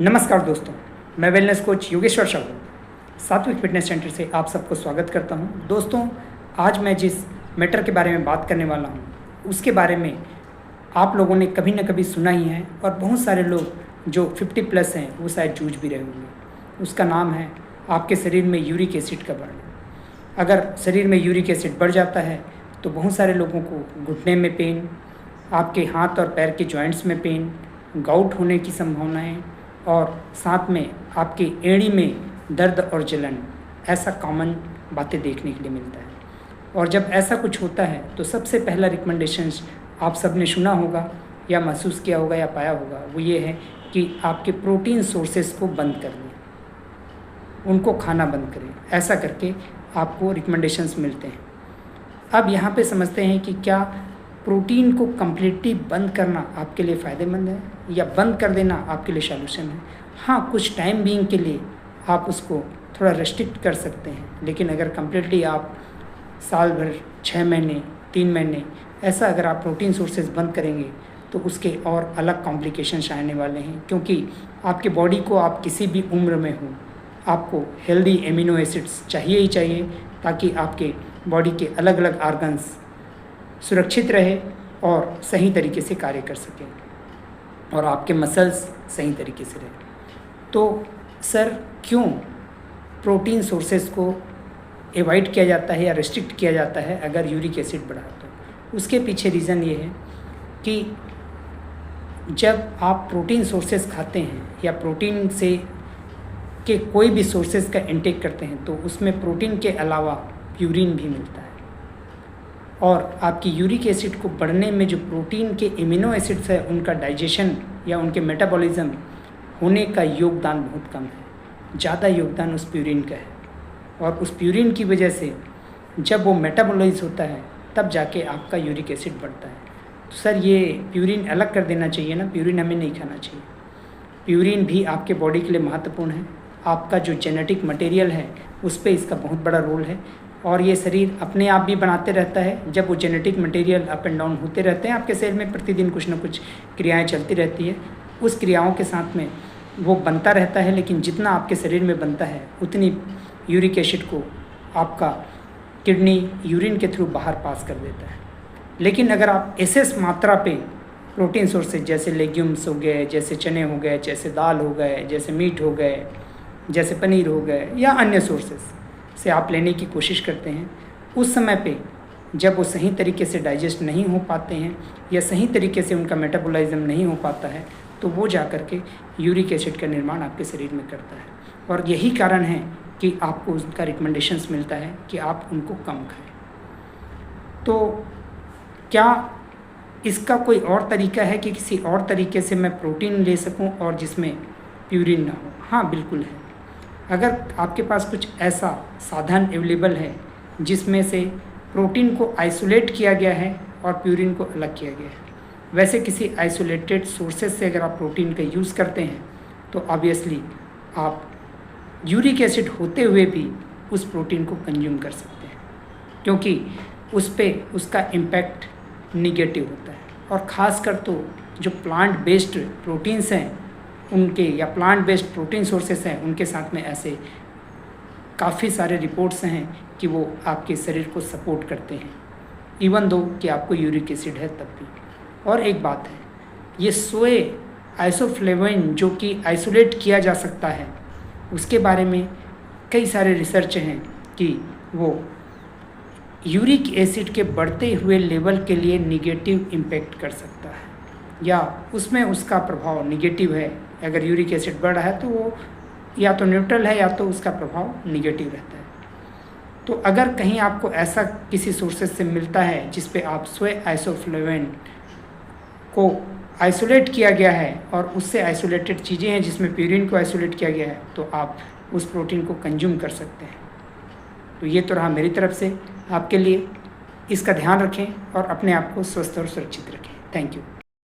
नमस्कार दोस्तों, मैं वेलनेस कोच योगेश्वर साहू सात्विक फिटनेस सेंटर से आप सबको स्वागत करता हूं। दोस्तों, आज मैं जिस मैटर के बारे में बात करने वाला हूं उसके बारे में आप लोगों ने कभी न कभी सुना ही है और बहुत सारे लोग जो 50 प्लस हैं वो शायद जूझ भी रहे होंगे। उसका नाम है आपके शरीर में यूरिक एसिड का बढ़ना। अगर शरीर में यूरिक एसिड बढ़ जाता है तो बहुत सारे लोगों को घुटने में पेन, आपके हाथ और पैर के जॉइंट्स में पेन, गाउट होने की संभावनाएं और साथ में आपकी एड़ी में दर्द और जलन, ऐसा कॉमन बातें देखने के लिए मिलता है। और जब ऐसा कुछ होता है तो सबसे पहला रिकमेंडेशंस आप सब ने सुना होगा या महसूस किया होगा या पाया होगा, वो ये है कि आपके प्रोटीन सोर्सेस को बंद कर दें, उनको खाना बंद करें। ऐसा करके आपको रिकमेंडेशंस मिलते हैं। अब यहाँ पे समझते हैं कि क्या प्रोटीन को कम्प्लीटली बंद करना आपके लिए फ़ायदेमंद है या बंद कर देना आपके लिए सॉल्यूशन है। हाँ, कुछ टाइम बीइंग के लिए आप उसको थोड़ा रेस्ट्रिक्ट कर सकते हैं, लेकिन अगर कम्प्लीटली आप साल भर, 6 महीने, 3 महीने ऐसा अगर आप प्रोटीन सोर्सेज बंद करेंगे तो उसके और अलग कॉम्प्लिकेशंस आने वाले हैं। क्योंकि आपके बॉडी को, आप किसी भी उम्र में हो, आपको हेल्दी एमिनो एसिड्स चाहिए ही चाहिए ताकि आपके बॉडी के अलग अलग ऑर्गन्स सुरक्षित रहे और सही तरीके से कार्य कर सकें और आपके मसल्स सही तरीके से रहे। तो सर, क्यों प्रोटीन सोर्सेज को अवॉइड किया जाता है या रिस्ट्रिक्ट किया जाता है अगर यूरिक एसिड बढ़ा? तो उसके पीछे रीज़न ये है कि जब आप प्रोटीन सोर्सेज खाते हैं या प्रोटीन से के कोई भी सोर्सेज का इंटेक करते हैं तो उसमें प्रोटीन के अलावा प्यूरिन भी मिलता है। और आपकी यूरिक एसिड को बढ़ने में जो प्रोटीन के एमिनो एसिड्स है उनका डाइजेशन या उनके मेटाबॉलिज्म होने का योगदान बहुत कम है। ज़्यादा योगदान उस प्यूरिन का है और उस प्यूरिन की वजह से जब वो मेटाबॉलाइज होता है तब जाके आपका यूरिक एसिड बढ़ता है। तो सर, ये प्यूरिन अलग कर देना चाहिए ना, प्यूरिन हमें नहीं खाना चाहिए। प्यूरिन भी आपके बॉडी के लिए महत्वपूर्ण है। आपका जो जेनेटिक मटेरियल है उस पर इसका बहुत बड़ा रोल है और ये शरीर अपने आप भी बनाते रहता है। जब वो genetic material up and down होते रहते हैं आपके शरीर में, प्रतिदिन कुछ ना कुछ क्रियाएं चलती रहती है, उस क्रियाओं के साथ में वो बनता रहता है। लेकिन जितना आपके शरीर में बनता है उतनी यूरिक एसिड को आपका किडनी यूरिन के थ्रू बाहर पास कर देता है। लेकिन अगर आप एसेस मात्रा पे प्रोटीन सोर्सेज जैसे लेग्यूम्स हो गए, जैसे चने हो गए, जैसे दाल हो गए, जैसे मीट हो गए, जैसे पनीर हो गए या अन्य सोर्सेज से आप लेने की कोशिश करते हैं, उस समय पे जब वो सही तरीके से डाइजेस्ट नहीं हो पाते हैं या सही तरीके से उनका मेटाबॉलिज्म नहीं हो पाता है तो वो जा कर के यूरिक एसिड का निर्माण आपके शरीर में करता है। और यही कारण है कि आपको उसका रिकमेंडेशंस मिलता है कि आप उनको कम खाएं। तो क्या इसका कोई और तरीका है कि किसी और तरीके से मैं प्रोटीन ले सकूं और जिसमें प्यूरिन ना हो? हाँ, बिल्कुल है। अगर आपके पास कुछ ऐसा साधन अवेलेबल है जिसमें से प्रोटीन को आइसोलेट किया गया है और प्यूरिन को अलग किया गया है, वैसे किसी आइसोलेटेड सोर्सेज से अगर आप प्रोटीन का यूज़ करते हैं तो ऑब्वियसली आप यूरिक एसिड होते हुए भी उस प्रोटीन को कंज्यूम कर सकते हैं, क्योंकि उस पर उसका इम्पैक्ट निगेटिव होता है। और ख़ासकर तो जो प्लांट बेस्ड प्रोटीन्स हैं उनके या प्लांट बेस्ड प्रोटीन सोर्सेस हैं उनके साथ में ऐसे काफ़ी सारे रिपोर्ट्स हैं कि वो आपके शरीर को सपोर्ट करते हैं, इवन दो कि आपको यूरिक एसिड है तब भी। और एक बात है, ये सोए आइसोफ्लेविन जो कि आइसोलेट किया जा सकता है, उसके बारे में कई सारे रिसर्च हैं कि वो यूरिक एसिड के बढ़ते हुए लेवल के लिए निगेटिव इम्पैक्ट कर सकता है या उसमें उसका प्रभाव निगेटिव है। अगर यूरिक एसिड बढ़ रहा है तो वो या तो न्यूट्रल है या तो उसका प्रभाव निगेटिव रहता है। तो अगर कहीं आपको ऐसा किसी सोर्सेज से मिलता है जिस पे आप सोए आइसोफ्लेविन को आइसोलेट किया गया है और उससे आइसोलेटेड चीज़ें हैं जिसमें प्यूरिन को आइसोलेट किया गया है, तो आप उस प्रोटीन को कंज्यूम कर सकते हैं। तो ये तो रहा मेरी तरफ से आपके लिए। इसका ध्यान रखें और अपने आप को स्वस्थ और सुरक्षित रखें। Thank you.